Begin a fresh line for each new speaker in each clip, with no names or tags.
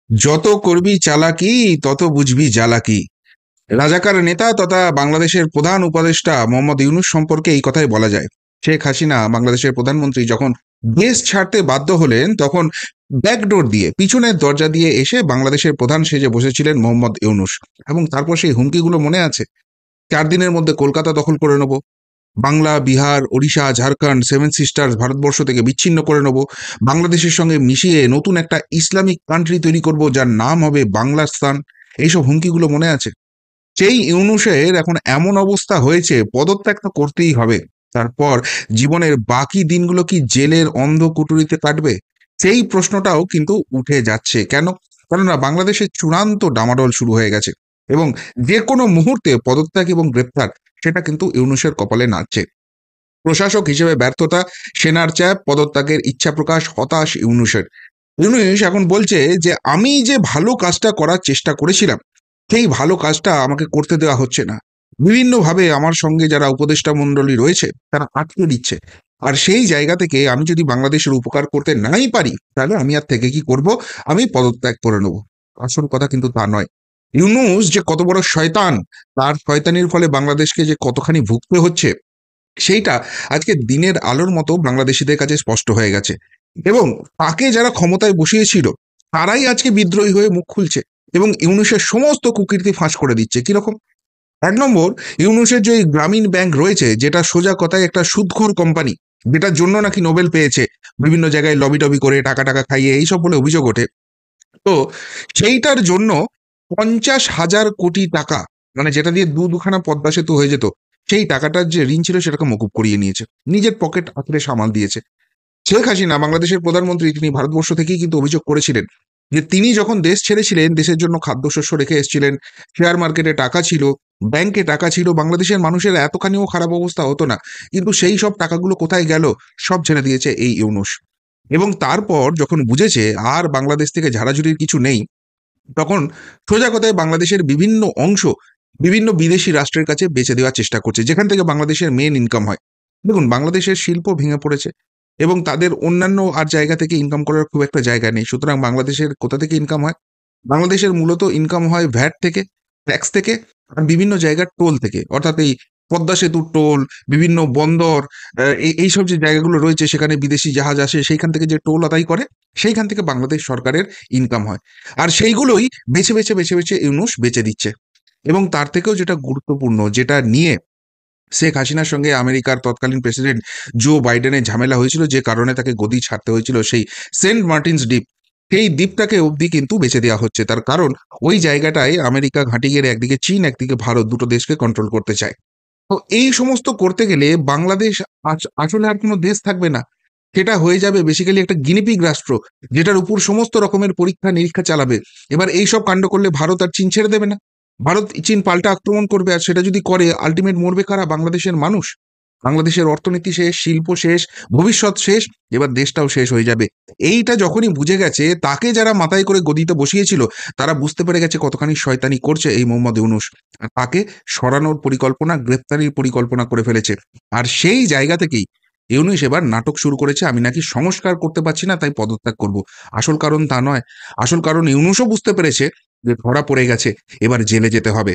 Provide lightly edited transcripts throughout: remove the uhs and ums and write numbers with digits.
যত করবি চালাকি তত বুঝবি জ্বালাকি। রাজাকার নেতা তথা বাংলাদেশের প্রধান উপদেষ্টা মোহাম্মদ ইউনূস সম্পর্কে এই কথাই বলা যায়। শেখ হাসিনা বাংলাদেশের প্রধানমন্ত্রী যখন দেশ ছাড়তে বাধ্য হলেন, তখন ব্যাকডোর দিয়ে, পিছনের দরজা দিয়ে এসে বাংলাদেশের প্রধান সেজে বসেছিলেন মোহাম্মদ ইউনূস। এবং তারপর সেই হুমকিগুলো মনে আছে, 4 দিনের মধ্যে কলকাতা দখল করে নেব, বাংলা, বিহার, ওড়িশা, ঝাড়খণ্ড, সেভেন সিস্টার্স ভারতবর্ষ থেকে বিচ্ছিন্ন করে নেব, বাংলাদেশের সঙ্গে মিশিয়ে নতুন একটা ইসলামিক কান্ট্রি তৈরি করব যার নাম হবে বাংলাস্তান। এইসব হুমকিগুলো মনে আছে। সেই ইউনূসের এখন এমন অবস্থা হয়েছে, পদত্যাগ তো করতেই হবে। তারপর জীবনের বাকি দিনগুলো কি জেলের অন্ধ কুঠুরিতে কাটবে? সেই প্রশ্নটাও কিন্তু উঠে যাচ্ছে। কেন? কেননা বাংলাদেশের চূড়ান্ত ডামাডোল শুরু হয়ে গেছে এবং যে কোনো মুহূর্তে পদত্যাগ এবং গ্রেপ্তার, সেটা কিন্তু ইউনূসের কপালে নাচছে। প্রশাসক হিসেবে ব্যর্থতা, সেনার চাপ, পদত্যাগের ইচ্ছা প্রকাশ, হতাশ ইউনূসের। ইউনূস এখন বলছে যে আমি যে ভালো কাজটা করার চেষ্টা করেছিলাম, সেই ভালো কাজটা আমাকে করতে দেওয়া হচ্ছে না। বিভিন্নভাবে আমার সঙ্গে যারা উপদেষ্টা মণ্ডলী রয়েছে তারা আটকে দিচ্ছে। আর সেই জায়গা থেকে আমি যদি বাংলাদেশের উপকার করতে নাই পারি, তাহলে আমি আর থেকে কি করব? আমি পদত্যাগ করে নেব। আসল কথা কিন্তু তা নয়। ইউনূস যে কত বড় শয়তান, তার শয়তানির ফলে বাংলাদেশকে যে কতখানি ভুগতে হচ্ছে, সেইটা আজকে দিনের আলোর মতো বাংলাদেশিদের কাছে স্পষ্ট হয়ে গেছে। এবং তাকে যারা ক্ষমতায় বসিয়েছিল, তারাই আজকে বিদ্রোহী হয়ে মুখ খুলছে এবং ইউনূসের সমস্ত কুকীর্তি ফাঁস করে দিচ্ছে। কিরকম? 1 নম্বর, ইউনূসের যে গ্রামীণ ব্যাংক রয়েছে, যেটা সোজা কথায় একটা সুদখোর কোম্পানি, যেটার জন্য নাকি নোবেল পেয়েছে, বিভিন্ন জায়গায় লবি টবি করে টাকা টাকা খাইয়ে এইসব বলে অভিযোগ ওঠে। তো সেইটার জন্য 50,000 কোটি টাকা, মানে যেটা দিয়ে দুখানা পদ্মা সেতু হয়ে যেত, সেই টাকাটার যে ঋণ ছিল সেটাকে মকুব করিয়ে নিয়েছে, নিজের পকেট আঁকড়ে সামাল দিয়েছে। শেখ হাসিনা বাংলাদেশের প্রধানমন্ত্রী, তিনি ভারতবর্ষ থেকেই কিন্তু অভিযোগ করেছিলেন যে তিনি যখন দেশ ছেড়েছিলেন, দেশের জন্য খাদ্যশস্য রেখে এসেছিলেন, শেয়ার মার্কেটে টাকা ছিল, ব্যাংকে টাকা ছিল, বাংলাদেশের মানুষের এতখানিও খারাপ অবস্থা হতো না। কিন্তু সেই সব টাকাগুলো কোথায় গেল? সব ছেড়ে দিয়েছে এই ইউনূস। এবং তারপর যখন বুঝেছে আর বাংলাদেশ থেকে ঝাড়াঝুড়ির কিছু নেই, তখন সোজা কথায় বাংলাদেশের বিভিন্ন অংশ বিভিন্ন বিদেশি রাষ্ট্রের কাছে বেচে দেওয়ার চেষ্টা করছে, যেখান থেকে বাংলাদেশের মেন ইনকাম হয়। দেখুন, বাংলাদেশের শিল্প ভেঙে পড়েছে এবং তাদের অন্যান্য আর জায়গা থেকে ইনকাম করার খুব একটা জায়গা নেই। সুতরাং বাংলাদেশের কোথা থেকে ইনকাম হয়? বাংলাদেশের মূলত ইনকাম হয় ভ্যাট থেকে, ট্যাক্স থেকে, আর বিভিন্ন জায়গার টোল থেকে। অর্থাৎ এই পদ্মা সেতুর টোল, বিভিন্ন বন্দর, এইসব যে জায়গাগুলো রয়েছে সেখানে বিদেশি জাহাজ আসে, সেইখান থেকে যে টোল আদায় করে, সেইখান থেকে বাংলাদেশ সরকারের ইনকাম হয়। আর সেইগুলোই বেছে বেছে বেছে বেছে ইউনূস বেচে দিচ্ছে। এবং তার থেকেও যেটা গুরুত্বপূর্ণ, যেটা নিয়ে শেখ হাসিনার সঙ্গে আমেরিকার তৎকালীন প্রেসিডেন্ট জো বাইডেনের ঝামেলা হয়েছিল, যে কারণে তাকে গদি ছাড়তে হয়েছিল, সেই সেন্ট মার্টিনস দ্বীপ, সেই দ্বীপটাকে অবধি কিন্তু বেচে দেওয়া হচ্ছে। তার কারণ, ওই জায়গাটায় আমেরিকা ঘাঁটি গেড়ে একদিকে চীন, একদিকে ভারত, দুটো দেশকে কন্ট্রোল করতে চায়। তো এই সমস্ত করতে গেলে বাংলাদেশ আসলে আর কোনো দেশ থাকবে না। সেটা হয়ে যাবে বেসিক্যালি একটা গিনিপিগ রাষ্ট্র, যেটার উপর সমস্ত রকমের পরীক্ষা নিরীক্ষা চালাবে। এবার এইসব কাণ্ড করলে ভারত আর চীন ছেড়ে দেবে না। ভারত চীন পাল্টা আক্রমণ করবে, আর সেটা যদি করে, আলটিমেট মরবে কারা? বাংলাদেশের মানুষ। বাংলাদেশের অর্থনীতি শেষ, শিল্প শেষ, ভবিষ্যৎ শেষ, এবার দেশটাও শেষ হয়ে যাবে। এইটা যখনই বুঝে গেছে, তাকে যারা মাথায় করে গদিতে বসিয়েছিল, তারা বুঝতে পেরে গেছে কতখানি শয়তানি করছে এই মোহাম্মদ ইউনূস। আর তাকে সরানোর পরিকল্পনা, গ্রেপ্তারির পরিকল্পনা করে ফেলেছে। আর সেই জায়গা থেকেই ইউনূস এবার নাটক শুরু করেছে, আমি নাকি সংস্কার করতে পারছি না, তাই পদত্যাগ করব। আসল কারণ তা নয়। আসল কারণ ইউনূসও বুঝতে পেরেছে যে ধরা পড়ে গেছে, এবার জেলে যেতে হবে।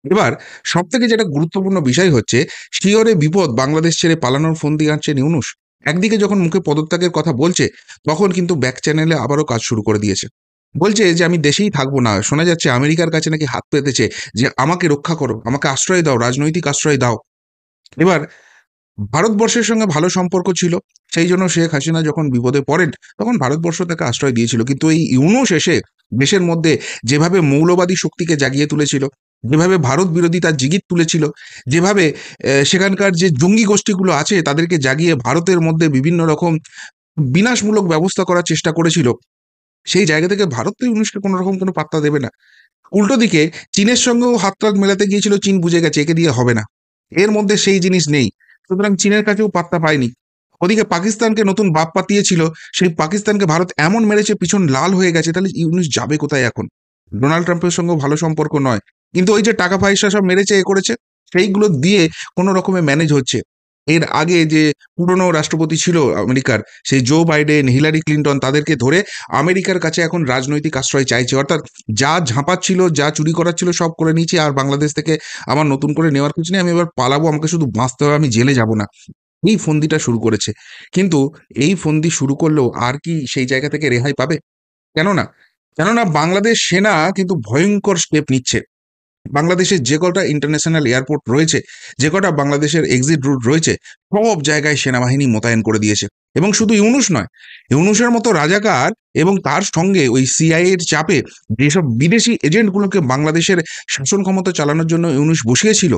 এবার সব থেকে যেটা গুরুত্বপূর্ণ বিষয় হচ্ছে, শিয়রে বিপদ, বাংলাদেশ ছেড়ে পালানোর ফোন দিয়ে আসছেন ইউনূস। একদিকে যখন মুখে পদত্যাগের কথা বলছে, তখন কিন্তু ব্যাক চ্যানেলে আবারও কাজ শুরু করে দিয়েছে। বলছে যে আমি দেশেই থাকবো না। শোনা যাচ্ছে আমেরিকার কাছে নাকি হাত পেতেছে যে আমাকে রক্ষা করো, আমাকে আশ্রয় দাও, রাজনৈতিক আশ্রয় দাও। এবার ভারতবর্ষের সঙ্গে ভালো সম্পর্ক ছিল, সেই জন্য শেখ হাসিনা যখন বিপদে পড়েন, তখন ভারতবর্ষ তাকে আশ্রয় দিয়েছিল। কিন্তু এই ইউনূস এসে দেশের মধ্যে যেভাবে মৌলবাদী শক্তিকে জাগিয়ে তুলেছিল, যেভাবে ভারত বিরোধী তার জিগির তুলেছিল, যেভাবে সেখানকার যে জঙ্গি গোষ্ঠীগুলো আছে তাদেরকে জাগিয়ে ভারতের মধ্যে বিভিন্ন রকম বিনাশমূলক ব্যবস্থা করার চেষ্টা করেছিল, সেই জায়গা থেকে ভারত তো ইউনূসকে কোনো রকম কোনো পাত্তা দেবে না। উল্টো দিকে চীনের সঙ্গেও হাত টাত মেলাতে গিয়েছিল, চীন বুঝে গেছে একে দিয়ে হবে না, এর মধ্যে সেই জিনিস নেই। সুতরাং চীনের কাছেও পাত্তা পায়নি। ওদিকে পাকিস্তানকে নতুন বাপ পাতিয়েছিল, সেই পাকিস্তানকে ভারত এমন মেরেছে পিছন লাল হয়ে গেছে। তাহলে ইউনূস যাবে কোথায় এখন? ডোনাল্ড ট্রাম্পের সঙ্গেও ভালো সম্পর্ক নয়, কিন্তু ওই যে টাকা পয়সা সব মেরেছে, এ করেছে, সেইগুলো দিয়ে কোনো রকমে ম্যানেজ হচ্ছে। এর আগে যে পুরনো রাষ্ট্রপতি ছিল আমেরিকার, সেই জো বাইডেন, হিলারি ক্লিন্টন, তাদেরকে ধরে আমেরিকার কাছে এখন রাজনৈতিক আশ্রয় চাইছে। অর্থাৎ যা ঝাঁপাচ্ছিল, যা চুরি করার ছিল সব করে নিয়েছি, আর বাংলাদেশ থেকে আমার নতুন করে নেওয়ার কিছু নেই, আমি এবার পালাবো, আমাকে শুধু বাঁচতে হবে, আমি জেলে যাব না। এই ফন্দিটা শুরু করেছে। কিন্তু এই ফন্দি শুরু করলেও আর কি সেই জায়গা থেকে রেহাই পাবে? কেননা কেননা বাংলাদেশ সেনা কিন্তু ভয়ঙ্কর স্টেপ নিচ্ছে। বাংলাদেশের যে কটা ইন্টারন্যাশনাল এয়ারপোর্ট রয়েছে, যে কটা বাংলাদেশের এক্সিট রুট রয়েছে, সব জায়গায় সেনাবাহিনী মোতায়েন করে দিয়েছে। এবং শুধু ইউনূস নয়, ইউনূসের মতো রাজাকার এবং তার সঙ্গে ওই সিআইএর চাপে যেসব বিদেশি এজেন্টগুলোকে বাংলাদেশের শাসন ক্ষমতা চালানোর জন্য ইউনূস বসিয়েছিল,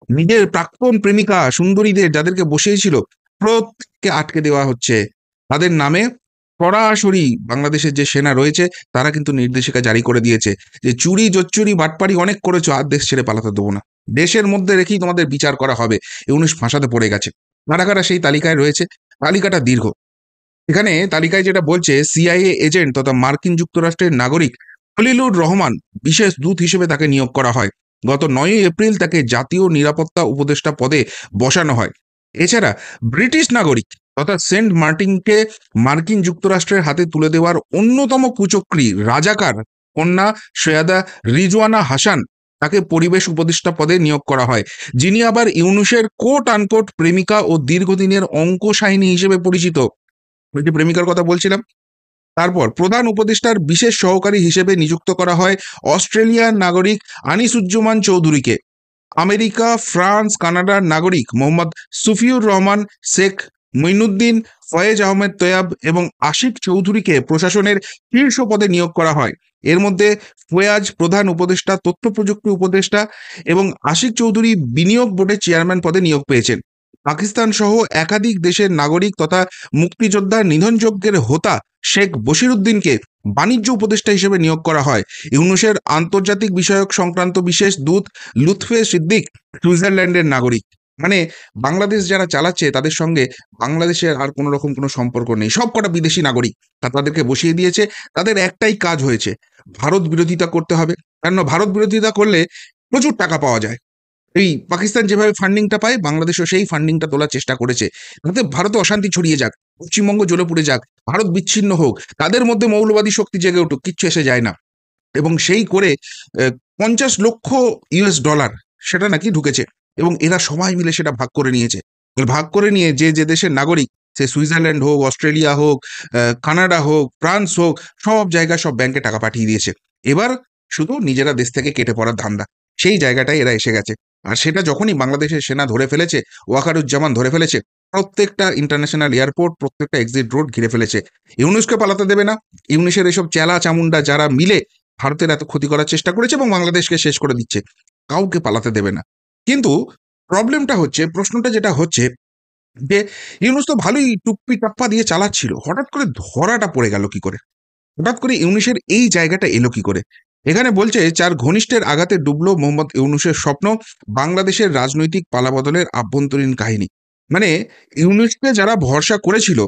নিজের প্রাক্তন প্রেমিকা সুন্দরীদের যাদেরকে বসিয়েছিল, প্রত্যেককে আটকে দেওয়া হচ্ছে। তাদের নামে সরাসরি বাংলাদেশের যে সেনা রয়েছে তারা কিন্তু নির্দেশিকা জারি করে দিয়েছে যে চুরি জোচ্চুরি বাটপারি অনেক করেছো, আর দেশ ছেড়ে পালাতে দেবো না, দেশের মধ্যে রেখেই তোমাদের বিচার করা হবে। ইউনূস ফাঁসাতে পড়ে গেছে। কারা কারা সেই তালিকায় রয়েছে? তালিকাটা দীর্ঘ। এখানে তালিকায় যেটা বলছে, সিআইএ এজেন্ট তথা মার্কিন যুক্তরাষ্ট্রের নাগরিক খলিলুর রহমান বিশেষ দূত হিসেবে তাকে নিয়োগ করা হয়। গত 9ই এপ্রিল তাকে জাতীয় নিরাপত্তা উপদেষ্টা পদে বসানো হয়। এছাড়া ব্রিটিশ নাগরিক তথা সেন্ট মার্টিনকে মার্কিন যুক্তরাষ্ট্রের হাতে তুলে দেওয়ার অন্যতম কুচক্রী রাজাকার কন্যা সৈয়দা রিজওয়ানা হাসান, তাকে পরিবেশ উপদেষ্টা পদে নিয়োগ করা হয়, যিনি আবার ইউনূসের কোট আনকোট প্রেমিকা ও দীর্ঘদিনের অঙ্কশাহিনী হিসেবে পরিচিত। ওই যে প্রেমিকার কথা বলছিলাম। তারপর প্রধান উপদেষ্টার বিশেষ সহকারী হিসেবে নিযুক্ত করা হয় অস্ট্রেলিয়ার নাগরিক আনিসুজ্জামান চৌধুরীকে। আমেরিকা, ফ্রান্স, কানাডার নাগরিক মোহাম্মদ সুফিউর রহমান শেখ মঈনুদ্দিন, ফয়েজ আহমেদ তৈয়াব এবং আশিক চৌধুরীকে প্রশাসনের শীর্ষ পদে নিয়োগ করা হয়। এর মধ্যে ফয়েজ প্রধান উপদেষ্টা, তথ্য প্রযুক্তি উপদেষ্টা এবং আশিক চৌধুরী বিনিয়োগ বোর্ডের চেয়ারম্যান পদে নিয়োগ পেয়েছেন। পাকিস্তান সহ একাধিক দেশের নাগরিক তথা মুক্তিযোদ্ধার নিধনযজ্ঞের হোতা শেখ বশিরউদ্দিনকে বাণিজ্য উপদেষ্টা হিসেবে নিয়োগ করা হয়। ইউনূসের আন্তর্জাতিক বিষয়ক সংক্রান্ত বিশেষ দূত লুৎফে সিদ্দিক সুইজারল্যান্ডের নাগরিক। মানে বাংলাদেশ যারা চালাচ্ছে তাদের সঙ্গে বাংলাদেশের আর কোনো রকম কোনো সম্পর্ক নেই, সব কটা বিদেশি নাগরিক। তাদেরকে বসিয়ে দিয়েছে। তাদের একটাই কাজ হয়েছে, ভারত বিরোধিতা করতে হবে। কেন ভারত বিরোধিতা করলে প্রচুর টাকা পাওয়া যায়। এই পাকিস্তান যেভাবে ফান্ডিংটা পায়, বাংলাদেশও সেই ফান্ডিংটা তোলার চেষ্টা করেছে, যাতে ভারতে অশান্তি ছড়িয়ে যাক, পশ্চিমবঙ্গ জ্বলে পুড়ে যাক, ভারত বিচ্ছিন্ন হোক, তাদের মধ্যে মৌলবাদী শক্তি জেগে উঠুক, কিচ্ছু এসে যায় না। এবং সেই করে 50 লক্ষ ইউএস ডলার সেটা নাকি ঢুকেছে, এবং এরা সবাই মিলে সেটা ভাগ করে নিয়েছে। ভাগ করে নিয়ে যে যে দেশের নাগরিক, সে সুইজারল্যান্ড হোক, অস্ট্রেলিয়া হোক, কানাডা হোক, ফ্রান্স হোক, সব জায়গায় সব ব্যাংকে টাকা পাঠিয়ে দিয়েছে। এবার শুধু নিজেরা দেশ থেকে কেটে পড়ার ধান্দা, সেই জায়গাটায় এরা এসে গেছে। আর সেটা যখনই বাংলাদেশের সেনা ধরে ফেলেছে, ওয়াকারুজ্জামান ধরে ফেলেছে, প্রত্যেকটা ইন্টারন্যাশনাল এয়ারপোর্ট, প্রত্যেকটা এক্সিট রোড ঘিরে ফেলেছে। ইউনূসকে পালাতে দেবে না। ইউনূসের এসব চেলা চামুন্ডা যারা মিলে ভারতের এত ক্ষতি করার চেষ্টা করেছে এবং বাংলাদেশকে শেষ করে দিচ্ছে, কাউকে পালাতে দেবে না। কিন্তু প্রবলেমটা হচ্ছে, প্রশ্নটা যেটা হচ্ছে যে ইউনূস তো ভালোই টুপ্পি টাপ্পা দিয়ে চালাচ্ছিল, হঠাৎ করে ধরাটা পড়ে গেল কি করে? হঠাৎ করে ইউনূসের এই জায়গাটা এলো কি করে? এখানে বলছে, 4 ঘনিষ্ঠের আঘাতে ডুবলো মোহাম্মদ ইউনূসের স্বপ্ন, বাংলাদেশের রাজনৈতিক পালাবদলের আভ্যন্তরীণ কাহিনী। মানে ইউনূসকে যারা ভরসা করেছিল,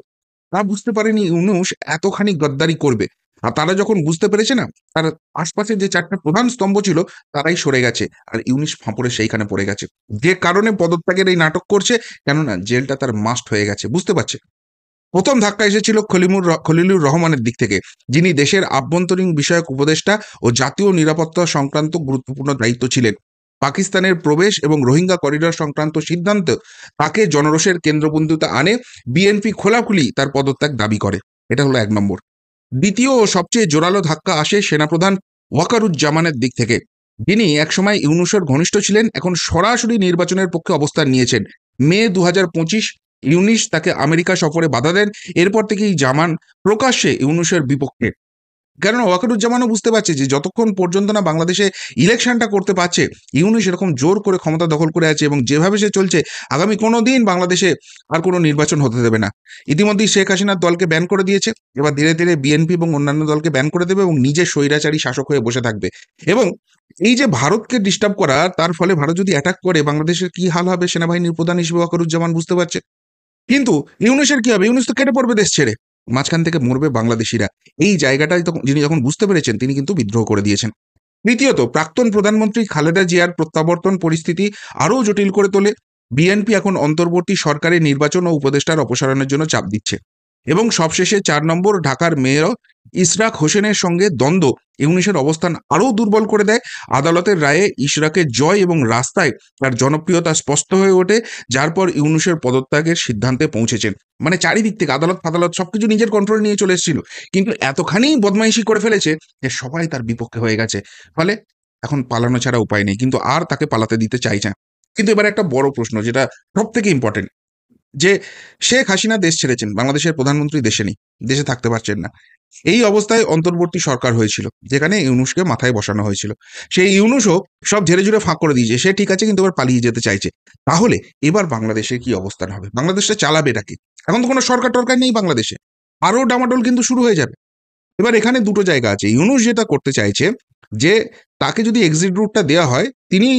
তারা বুঝতে পারেনি ইউনূস এতখানি গদ্দারি করবে। আর তারা যখন বুঝতে পেরেছে না, তার আশপাশে যে 4টা প্রধান স্তম্ভ ছিল তারাই সরে গেছে, আর ইউনূস ফাঁপড়ে সেইখানে পড়ে গেছে। যে কারণে পদত্যাগের এই নাটক করছে, কেননা জেলটা তার মাস্ট হয়ে গেছে, বুঝতে পারছে। প্রথম ধাক্কা এসেছিল খলিলুর রহমানের দিক থেকে, যিনি দেশের আভ্যন্তরীণ বিষয়ক উপদেষ্টা ও জাতীয় নিরাপত্তা সংক্রান্ত গুরুত্বপূর্ণ দায়িত্ব ছিলেন। পাকিস্তানের প্রবেশ এবং রোহিঙ্গা করিডর সংক্রান্ত সিদ্ধান্ত তাকে জনরোষের কেন্দ্রবিন্দুতে আনে। বিএনপি খোলাখুলি তার পদত্যাগ দাবি করে। এটা হলো 1 নম্বর। দ্বিতীয় ও সবচেয়ে জোরালো ধাক্কা আসে সেনাপ্রধান ওয়াকারুজ্জামানের দিক থেকে, যিনি একসময় ইউনূসের ঘনিষ্ঠ ছিলেন, এখন সরাসরি নির্বাচনের পক্ষে অবস্থান নিয়েছেন। মে 2025 ইউনূস তাকে আমেরিকা সফরে বাধা দেন। এরপর থেকেই জামান প্রকাশ্যে ইউনূসের বিপক্ষে। কেননা ওয়াকারুজ্জামানও বুঝতে পারছে যে যতক্ষণ পর্যন্ত না বাংলাদেশে ইলেকশনটা করতে পারছে, ইউনূস এরকম জোর করে ক্ষমতা দখল করে আছে, এবং যেভাবে সে চলছে আগামী কোনো দিন বাংলাদেশে আর কোনো নির্বাচন হতে দেবে না। ইতিমধ্যেই শেখ হাসিনার দলকে ব্যান করে দিয়েছে, এবার ধীরে ধীরে বিএনপি এবং অন্যান্য দলকে ব্যান করে দেবে এবং নিজে স্বৈরাচারী শাসক হয়ে বসে থাকবে। এবং এই যে ভারতকে ডিস্টার্ব করা, তার ফলে ভারত যদি অ্যাটাক করে, বাংলাদেশের কি হাল হবে সেনাবাহিনীর প্রধান হিসেবে ওয়াকারুজ্জামান বুঝতে পারছে। কিন্তু ইউনূসের কি হবে? ইউনূস তো কেটে পড়বে দেশ ছেড়ে, মাঝখান থেকে মরবে বাংলাদেশিরা। এই জায়গাটাই তখন যিনি যখন বুঝতে পেরেছেন, তিনি কিন্তু বিদ্রোহ করে দিয়েছেন। তৃতীয়ত, প্রাক্তন প্রধানমন্ত্রী খালেদা জিয়ার প্রত্যাবর্তন পরিস্থিতি আরও জটিল করে তোলে। বিএনপি এখন অন্তর্বর্তী সরকারের নির্বাচন ও উপদেষ্টার অপসারণের জন্য চাপ দিচ্ছে এবং সবশেষে 4 নম্বর ঢাকার মেয়র ইশরাক হোসেনের সঙ্গে দ্বন্দ্ব ইউনূসের অবস্থান আরও দুর্বল করে দেয়। আদালতের রায়ে ইশরাকের জয় এবং রাস্তায় তার জনপ্রিয়তা স্পষ্ট হয়ে ওঠে, যার পর ইউনূসের পদত্যাগের সিদ্ধান্তে পৌঁছেছেন। মানে চারিদিক থেকে আদালত ফাদালত সবকিছু নিজের কন্ট্রোল নিয়ে চলে এসেছিল, কিন্তু এতখানি বদমাইশি করে ফেলেছে যে সবাই তার বিপক্ষে হয়ে গেছে। ফলে এখন পালানো ছাড়া উপায় নেই, কিন্তু আর তাকে পালাতে দিতে চাইছে না। কিন্তু এবার একটা বড় প্রশ্ন, যেটা সব থেকে ইম্পর্টেন্ট, যে শেখ হাসিনা দেশ ছেড়েছেন, বাংলাদেশের প্রধানমন্ত্রী দেশে নেই, দেশে থাকতে পারছেন না। এই অবস্থায় অন্তর্বর্তী সরকার হয়েছিল, যেখানে ইউনূসকে মাথায় বসানো হয়েছিল। সেই ইউনূসও সব ঝেড়ে ঝুড়ে ফাঁক করে দিয়েছে, সে ঠিক আছে কিন্তু এবার পালিয়ে যেতে চাইছে। তাহলে এবার বাংলাদেশের কি অবস্থান হবে? বাংলাদেশটা চালাবে এটা কি? এখন তো কোনো সরকার টরকার নেই বাংলাদেশে, আরও ডামাডোল কিন্তু শুরু হয়ে যাবে। এবার এখানে দুটো জায়গা আছে। ইউনূস যেটা করতে চাইছে, যে তাকে যদি এক্সিট রুটটা দেওয়া হয়, তিনি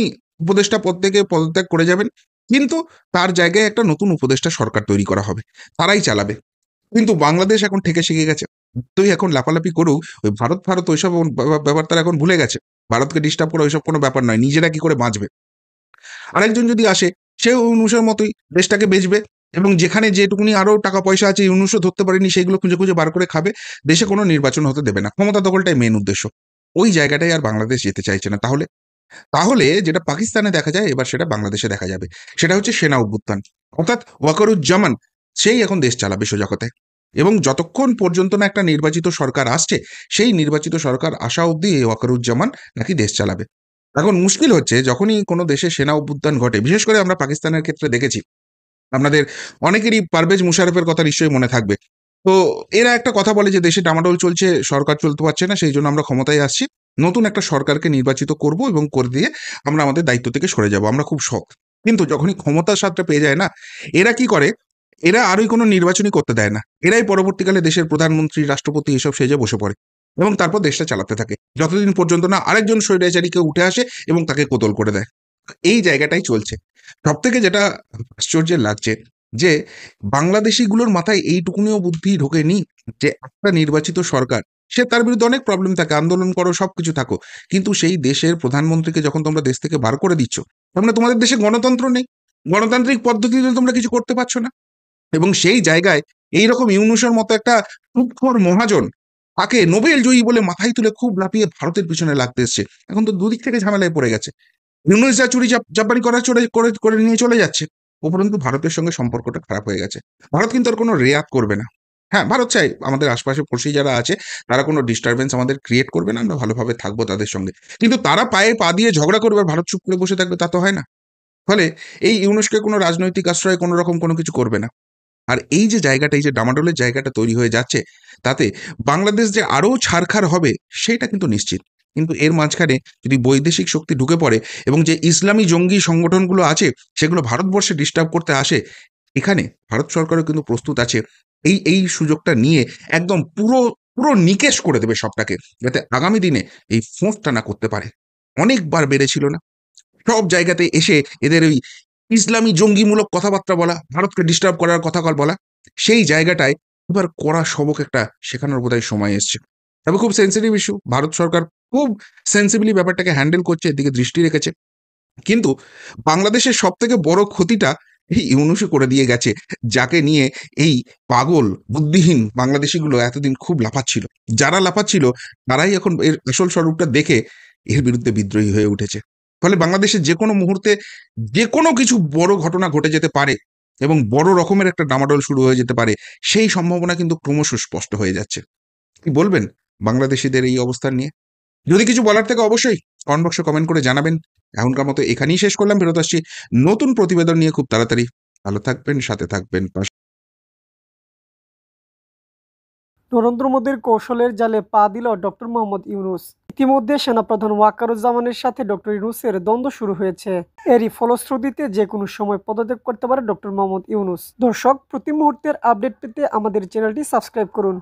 উপদেষ্টা পদ থেকে পদত্যাগ করে যাবেন, কিন্তু তার জায়গায় একটা নতুন উপদেষ্টা সরকার তৈরি করা হবে, তারাই চালাবে। কিন্তু বাংলাদেশ এখন ঠেকে শিখে গেছে। তুই এখন লাফালাফি করুক, ওই ভারত ভারত ওইসব ব্যাপার তারা এখন ভুলে গেছে। ভারতকে ডিস্টার্ব করে ওইসব কোনো ব্যাপার নয়, নিজেরা কি করে বাঁচবে। আরেকজন যদি আসে, সেও ইউনূসের মতোই দেশটাকে বেচবে, এবং যেখানে যেটুকুনি আরো টাকা পয়সা আছে ইউনূসও ধরতে পারেনি, সেগুলো খুঁজে খুঁজে বার করে খাবে। দেশে কোনো নির্বাচন হতে দেবে না, ক্ষমতা দখলটাই মেন উদ্দেশ্য। ওই জায়গাটাই আর বাংলাদেশ যেতে চাইছে না। তাহলে তাহলে যেটা পাকিস্তানে দেখা যায়, এবার সেটা বাংলাদেশে দেখা যাবে। সেটা হচ্ছে সেনা অভ্যুত্থান, অর্থাৎ ওয়াকারুজ্জামান সেই এখন দেশ চালাবে সোজা কথায়। এবং যতক্ষণ পর্যন্ত না একটা নির্বাচিত সরকার আসছে, সেই নির্বাচিত সরকার আসা অবধি এই ওয়াকারুজ্জামান নাকি দেশ চালাবে। এখন মুশকিল হচ্ছে, যখনই কোনো দেশে সেনা অভ্যুত্থান ঘটে, বিশেষ করে আমরা পাকিস্তানের ক্ষেত্রে দেখেছি, আপনাদের অনেকেরই পারভেজ মুশারফের কথা নিশ্চয়ই মনে থাকবে। তো এরা একটা কথা বলে যে দেশে ডামাডোল চলছে, সরকার চলতে পারছে না, সেই জন্য আমরা ক্ষমতায় আসছি, নতুন একটা সরকারকে নির্বাচিত করব এবং করে দিয়ে আমরা আমাদের দায়িত্ব থেকে সরে যাব, আমরা খুব শখ। কিন্তু যখনই ক্ষমতার স্বাদটা পেয়ে যায় না, এরা কি করে, এরা আরই কোনো নির্বাচনই করতে দেয় না। এরাই পরবর্তীকালে দেশের প্রধানমন্ত্রী, রাষ্ট্রপতি এসব সেজে বসে পড়ে এবং তারপর দেশটা চালাতে থাকে, যতদিন পর্যন্ত না আরেকজন স্বৈরাচারীকে উঠে আসে এবং তাকে কোতল করে দেয়। এই জায়গাটাই চলছে। সবথেকে যেটা আশ্চর্যের লাগছে, যে বাংলাদেশিগুলোর মাথায় এইটুকুনিও বুদ্ধি ঢোকেনি যে একটা নির্বাচিত সরকার, সে তার বিরুদ্ধে অনেক প্রবলেম থাকে, আন্দোলন করো, সবকিছু থাকো, কিন্তু সেই দেশের প্রধানমন্ত্রীকে যখন তোমরা দেশ থেকে বার করে দিচ্ছ, তার মানে তোমাদের দেশে গণতন্ত্র নেই, গণতান্ত্রিক পদ্ধতিতে তোমরা কিছু করতে পারছো না। এবং সেই জায়গায় এইরকম ইউনূসের মতো একটা সুদখোর মহাজন, তাকে নোবেল জয়ী বলে মাথায় তুলে খুব লাফিয়ে ভারতের পিছনে লাগতে এসছে। এখন তো দুদিক থেকে ঝামেলায় পড়ে গেছে। ইউনূস যা চুরি চাপারি করা করে নিয়ে চলে যাচ্ছে, উপরন্তু ভারতের সঙ্গে সম্পর্কটা খারাপ হয়ে গেছে। ভারত কিন্তু আর কোনো রেয়াত করবে না। হ্যাঁ, ভারত চাই আমাদের আশপাশে পড়শি যারা আছে, তারা কোনো ডিস্টারবেন্স আমাদের ক্রিয়েট করবে না, আমরা ভালোভাবে থাকবো তাদের সঙ্গে। কিন্তু তারা পায়ে পা দিয়ে ঝগড়া করবে আর ভারত চুপ করে বসে থাকবে, তা তো হয় না। ফলে এই ইউনূসকে কোনো রাজনৈতিক আশ্রয় কোনো রকম কোনো কিছু করবে না। আর এই যে জায়গাটা, এই যে ডামাডোলের জায়গাটা তৈরি হয়ে যাচ্ছে, তাতে বাংলাদেশ যে আরো ছারখার হবে সেটা কিন্তু নিশ্চিত। কিন্তু এর মাঝখানে যদি বৈদেশিক শক্তি ঢুকে পড়ে এবং যে ইসলামী জঙ্গি সংগঠনগুলো আছে সেগুলো ভারতবর্ষে ডিস্টার্ব করতে আসে, এখানে ভারত সরকারও কিন্তু প্রস্তুত আছে এই এই সুযোগটা নিয়ে একদম পুরো পুরো নিকেশ করে দেবে সবটাকে, যাতে আগামী দিনে এই ফোঁসটা না করতে পারে। অনেকবার বেড়েছিল না, সব জায়গাতে এসে এদের ওই ইসলামী জঙ্গিমূলক কথাবার্তা বলা, ভারতকে ডিস্টার্ব করার কথা বলা, সেই জায়গাটায় এবার কড়া সবক একটা শেখানোর বোধহয় সময় এসছে। তবে খুব সেন্সিটিভ ইস্যু, ভারত সরকার খুব সেন্সিবলি ব্যাপারটাকে হ্যান্ডেল করছে, এদিকে দৃষ্টি রেখেছে। কিন্তু বাংলাদেশের সব থেকে বড় ক্ষতিটা এই ইউনূসই করে দিয়ে গেছে, যাকে নিয়ে এই পাগল বুদ্ধিহীন বাংলাদেশিগুলো এতদিন খুব লাফাচ্ছিল। যারা লাফাচ্ছিল তারাই এখন এর আসল স্বরূপটা দেখে এর বিরুদ্ধে বিদ্রোহী হয়ে উঠেছে। ফলে বাংলাদেশে যে কোনো মুহূর্তে যে কোনো কিছু বড় ঘটনা ঘটে যেতে পারে এবং বড় রকমের একটা ডামাডোল শুরু হয়ে যেতে পারে, সেই সম্ভাবনা কিন্তু ক্রমশ স্পষ্ট হয়ে যাচ্ছে। কি বলবেন বাংলাদেশিদের এই অবস্থান নিয়ে? যদি কিছু বলার থেকে অবশ্যই কমেন্ট বক্সে কমেন্ট করে জানাবেন। এখনকার মতো এখানেই শেষ করলাম, ফেরত আসছি নতুন প্রতিবেদন নিয়ে খুব তাড়াতাড়ি। ভালো থাকবেন, সাথে থাকবেন।
নরেন্দ্র মোদীর কৌশলের জালে পা দিল ডক্টর মোহাম্মদ ইউনূস। ইতিমধ্যে সেনাপ্রধান ওয়াকারুজ্জামানের সাথে ডক্টর ইউনূসের দ্বন্দ্ব শুরু হয়েছে। এরই ফলশ্রুতিতে যে কোনো সময় পদত্যাগ করতে পারে ডক্টর মোহাম্মদ ইউনূস। দর্শক, প্রতি মুহূর্তের আপডেট পেতে আমাদের চ্যানেলটি সাবস্ক্রাইব করুন।